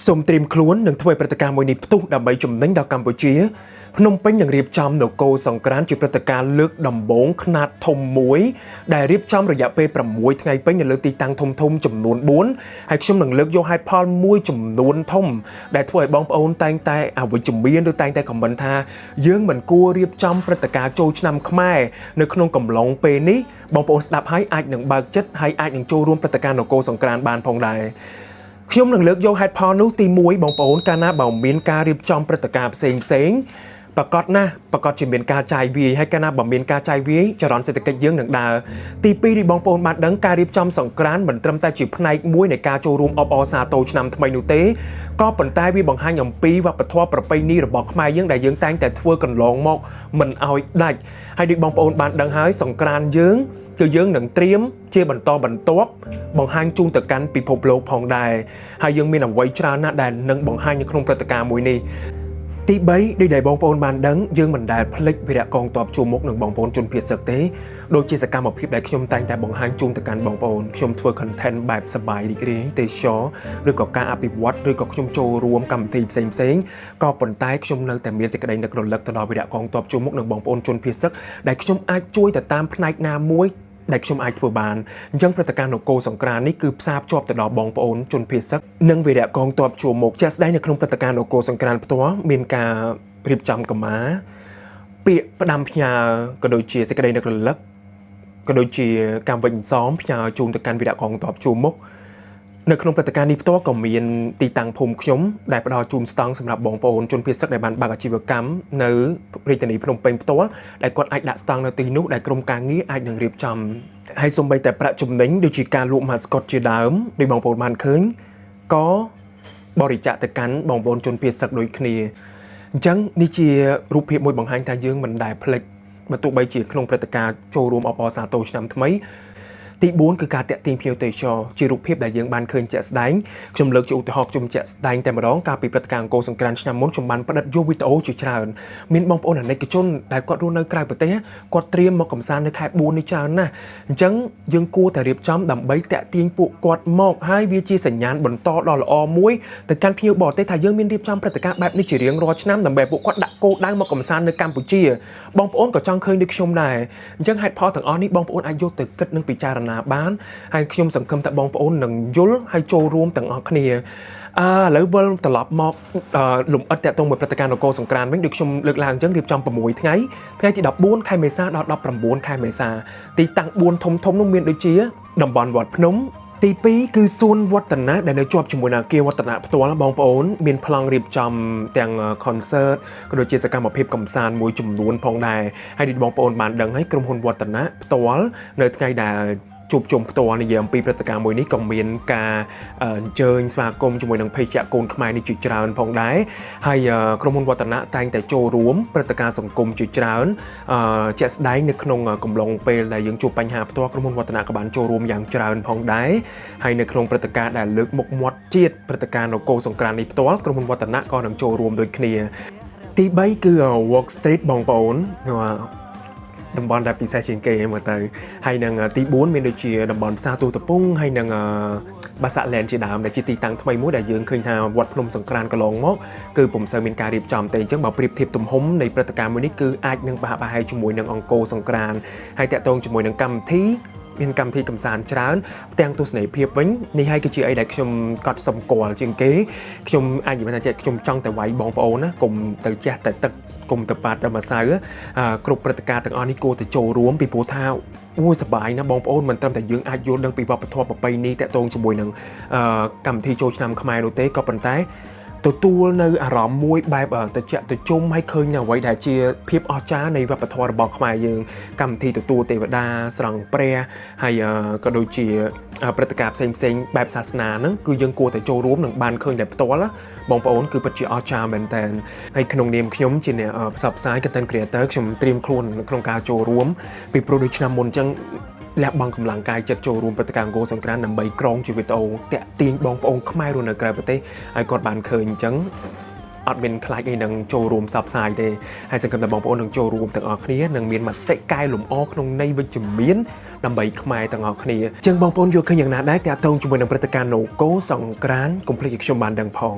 សូមត្រៀមខ្លួននឹងធ្វើព្រឹត្តិការណ៍មួយនេះផ្ទុះដើម្បីជំរុញដល់កម្ពុជាភ្នំពេញនឹងរៀបចំនគរសង្ក្រាន្តជាព្រឹត្តិការណ៍លើកដំបូងខ្នាតធំមួយដែលរៀបចំរយៈពេល6ថ្ងៃពេញនៅលើទីតាំងធំៗចំនួន4ហើយខ្ញុំនឹងលើកយកហេតុផលមួយចំនួនធំដែលធ្វើឲ្យបងប្អូនតែងតែអវិជ្ជមានឬតែងតែខមមិនថាយើងមិនគួររៀបចំព្រឹត្តិការណ៍ចូលឆ្នាំខ្មែរនៅក្នុងកំឡុងពេលនេះបងប្អូនស្ដាប់ហើយអាចនឹងបើកចិត្តហើយអាចនឹងចូលរួមព្រឹត្តិការណ៍នគរសង្ក្រាន្តបានផងដែរខ្ញុំនឹងលើកយកហេតុផលនោះទី1បងប្អូនកាលណាបើមានការរៀបចំព្រឹត្តិការណ៍ផ្សេងប្រកាសណាស់ប្រកាសជាមានការចាយវាយហើយកាលណាបើមានការចាយវាយចរន្តសេដ្ឋកិច្ចយើងនឹងដើរទី2នេះបងប្អូនបានដឹងការរៀបចំសង្ក្រាន្តមិនត្រឹមតែជាផ្នែកមួយនៃការចូលរួមអបអរសាទរឆ្នាំថ្មីនោះទេក៏ប៉ុន្តែវាបង្ហាញអំពីវប្បធម៌ប្រពៃណីរបស់ខ្មែរយើងដែលយើងតែងតែធ្វើកន្លងមកមិនឲ្យដាច់ហើយដូចបងប្អូនបានដឹងហើយសង្ក្រាន្តយើងគឺយើងនឹងត្រៀមជាបន្តបន្ទាប់បង្ហាញជូនទៅកាន់ពិភពលោកផងដែរហើយយើងមានអ្វីច្រើនណាស់ដែលនឹងបង្ហាញនៅក្នុងព្រឹត្តិការណ៍មួយនេះទី3ដូចដែលបងប្អូនបានដឹងយើងមិនដែលភ្លេចវីរៈកងទ័ពជួរមុខនឹងបងប្អូនជនភៀសសឹកទេដូចជាសកម្មភាពដែលខ្ញុំតែងតែបង្ហាញជូនទៅកាន់បងប្អូនខ្ញុំធ្វើ content បែបសប្បាយរីករាយទេសចរឬក៏ការអភិវឌ្ឍឬក៏ខ្ញុំចូលរួមកម្មវិធីផ្សេងក៏ប៉ុន្តែខ្ញុំនៅតែមានសេចក្តីនឹករលឹកទៅដល់វីរៈកងទ័ពជួរមុខនឹងបងប្អូនជនភៀសសឹកដែលខ្ញុំអាចជួយទៅតាមផ្នែកណាមួយដែលខ្ញុំអាចធ្វើបានអញ្ចឹងព្រឹត្តិការណ៍នគរសង្ក្រាន្តនេះគឺផ្សារភ្ជាប់ទៅដល់បងប្អូនជនភៀសសឹកនិងវីរៈកងទ័ពជួរមុខជាក់ស្ដែងនៅក្នុងព្រឹត្តិការណ៍នគរសង្ក្រាន្តផ្ទាល់មានការរៀបចំកម្មាពាក្យផ្ដាំផ្ញើក៏ដូចជាសេចក្តីនឹករលឹកក៏ដូចជាកម្មវិធីអន្សមផ្ញើជូនទៅកាន់វីរៈកងទ័ពជួរមុខនៅក្នុងព្រឹត្តិការណ៍នេះផ្ទាល់ក៏មានទីតាំងភូមិខ្ញុំដែលផ្ដល់ជូនស្តង់សម្រាប់បងប្អូនជនភៀសសឹកដែលបានបើកអាជីវកម្មនៅរាជធានីភ្នំពេញផ្ទាល់ដែលគាត់អាចដាក់ស្តង់នៅទីនោះដែលក្រុមការងារអាចនឹងរៀបចំហើយសូម្បីតែប្រាក់ចំណេញដូចជាការលក់ mascot ជាដើមដោយបងប្អូនបានឃើញក៏បរិច្ចាគទៅកាន់បងប្អូនជនភៀសសឹកដូចគ្នាអញ្ចឹងនេះជារូបភាពមួយបង្ហាញថាយើងមិនដែលភ្លេចបើទោះបីជាក្នុងព្រឹត្តិការណ៍ចូលរួមអបអរសាទរឆ្នាំថ្មីទី4គឺការតាក់ទាញភ្ញៀវទេសចរជារូបភាពដែលយើងបានឃើញជាក់ស្ដែងខ្ញុំលើកជាឧទាហរណ៍ខ្ញុំជាក់ស្ដែងតែម្ដងកាលពីព្រឹត្តិការណ៍អង្គរសង្ក្រាន្តឆ្នាំមុនខ្ញុំបានផ្តិតយកវីដេអូជាច្រើនមានបងប្អូនអាណិកជនដែលគាត់រស់នៅក្រៅប្រទេសគាត់ត្រៀមមកកំសាន្តនៅខែ4នេះច្រើនណាស់អញ្ចឹងយើងគួរតែរៀបចំដើម្បីតាក់ទាញពួកគាត់មកហើយវាជាសញ្ញាណបន្តដ៏ល្អមួយទៅកាន់ភ្ញៀវបរទេសថាយើងមានរៀបចំព្រឹត្តិការណ៍បែបនេះជារៀងរាល់ឆ្នាំដើម្បីពួកគាត់ដាក់គោលដៅមកកំសាន្តនៅកម្ពុជាបងប្អូនក៏ចង់ឃើញដូចខ្ញុំដែរអញ្ចឹងហេតុផលទាំងអស់នេះបងប្អូនអាចយកទៅគិតនិងពិចារណាបានហើយខ្ញុំសង្ឃឹមថាបងប្អូននឹងយល់ហើយចូលរួមទាំងអស់គ្នាឥឡូវវិលត្រឡប់មកលំអិតតាក់ទងមួយព្រឹត្តិការណ៍នគរសង្ក្រាន្តវិញដូចខ្ញុំលើកឡើងអញ្ចឹងរៀបចំ6ថ្ងៃថ្ងៃទី14ខែមេសាដល់19ខែមេសាទីតាំង4ធំនោះមានដូចជាតំបន់វត្តភ្នំទី2គឺសួនវឌ្ឍនៈដែលនៅជាប់ជាមួយនឹងអគារវឌ្ឍនៈផ្ទាល់បងប្អូនមានប្លង់រៀបចំទាំង concert ក៏ដូចជាសកម្មភាពកម្សាន្តមួយចំនួនផងដែរហើយដូចបងប្អូនបានដឹងហើយក្រុមហ៊ុនវឌ្ឍនៈផ្ទាល់នៅថ្ងៃដែលជួបជុំផ្ទាល់និយាយអំពីព្រឹត្តិការណ៍មួយនេះក៏មានការអញ្ជើញស្វាគមន៍ជាមួយនឹងភេជ្ជៈកូនខ្មែរនេះជាច្រើនផងដែរហើយក្រុមហ៊ុនវឌ្ឍនៈតែងតែចូលរួមព្រឹត្តិការណ៍សង្គមជាច្រើនជាក់ស្ដែងនៅក្នុងកំឡុងពេលដែលយើងជួបបញ្ហាផ្ទាល់ក្រុមហ៊ុនវឌ្ឍនៈក៏បានចូលរួមយ៉ាងច្រើនផងដែរហើយនៅក្នុងព្រឹត្តិការណ៍ដែលលើកមុខមាត់ជាតិព្រឹត្តិការណ៍នគរសង្ក្រាន្តនេះផ្ទាល់ក្រុមហ៊ុនវឌ្ឍនៈក៏នឹងចូលរួមដូចគ្នាទី3គឺ Walk Street បងប្អូនតំបន់ដែលពិសេសជាងគេមើលទៅហើយនឹងទី4មានដូចជាតំបន់ផ្សារទូតពងហើយនឹងបាសាក់ឡែនជាដើមដែលជាទីតាំងថ្មីមួយដែលយើងឃើញថាវត្តភ្នំសង្ក្រាន្តកន្លងមកគឺពុំសូវមានការរៀបចំទេអញ្ចឹងបើប្រៀបធៀបទំហំនៃព្រឹត្តិការណ៍មួយនេះគឺអាចនឹងប្រហាក់ប្រហែលជាមួយនឹងអង្គរសង្ក្រាន្តហើយតាក់ទងជាមួយនឹងកម្មវិធីមានកម្មវិធីកម្សាន្តច្រើនផ្ទាំងទស្សនីយភាពវិញនេះហើយគឺជាអីដែលខ្ញុំកត់សម្គាល់ជាងគេខ្ញុំអាចនិយាយថាខ្ញុំចង់តែវាយបងប្អូនណាកុំទៅចេះតែទឹកកុំទៅប៉ាត់តែម្សៅគ្រប់ព្រឹត្តិការណ៍ទាំងអស់នេះគួរតែចូលរួមពីព្រោះថាអូយសប្បាយណាបងប្អូនមិនត្រឹមតែយើងអាចយល់ដឹងពីវប្បធម៌ប្រពៃណីតាក់ទងជាមួយនឹងកម្មវិធីចូលឆ្នាំខ្មែរនោះទេក៏ប៉ុន្តែទទួលនៅអារម្មណ៍មួយបែបតិចទៅជុំឲ្យឃើញនៅអ្វីដែលជាភាពអស្ចារ្យនៃវប្បធម៌របស់ខ្មែរយើងកម្មវិធីទទួលទេវតាស្រង់ព្រះហើយក៏ដូចជាព្រឹត្តិការណ៍ផ្សេងបែបសាសនាហ្នឹងគឺយើងគួរតែចូលរួមនិងបានឃើញតែផ្ទាល់បងប្អូនគឺពិតជាអស្ចារ្យមែនតើហើយក្នុងនាមខ្ញុំជាអ្នកផ្សព្វផ្សាយ content creator ខ្ញុំត្រៀមខ្លួនក្នុងការចូលរួមពីព្រោះដូចឆ្នាំមុនអញ្ចឹងលះបង់កម្លាំងកាយចិត្តចូលរួមព្រឹត្តិការណ៍អង្គរសង្ក្រាន្តដើម្បីក្រងជីវិតអូតាក់ទាញបងប្អូនខ្មែររស់នៅក្រៅប្រទេសឲ្យគាត់បានឃើញអញ្ចឹង អត់មានខ្លាចអីនឹងចូលរួមផ្សព្វផ្សាយទេហើយសង្ឃឹមថាបងប្អូននឹងចូលរួមទាំងអស់គ្នានឹងមានមតិកែលម្អក្នុងន័យវិជ្ជមានដើម្បីខ្មែរទាំងអស់គ្នាចឹងបងប្អូនយល់ឃើញយ៉ាងណាដែរតាក់ទងជាមួយនឹងព្រឹត្តិការណ៍នគរសង្ក្រាន្តកុំភ្លេចឲ្យខ្ញុំបានដឹងផង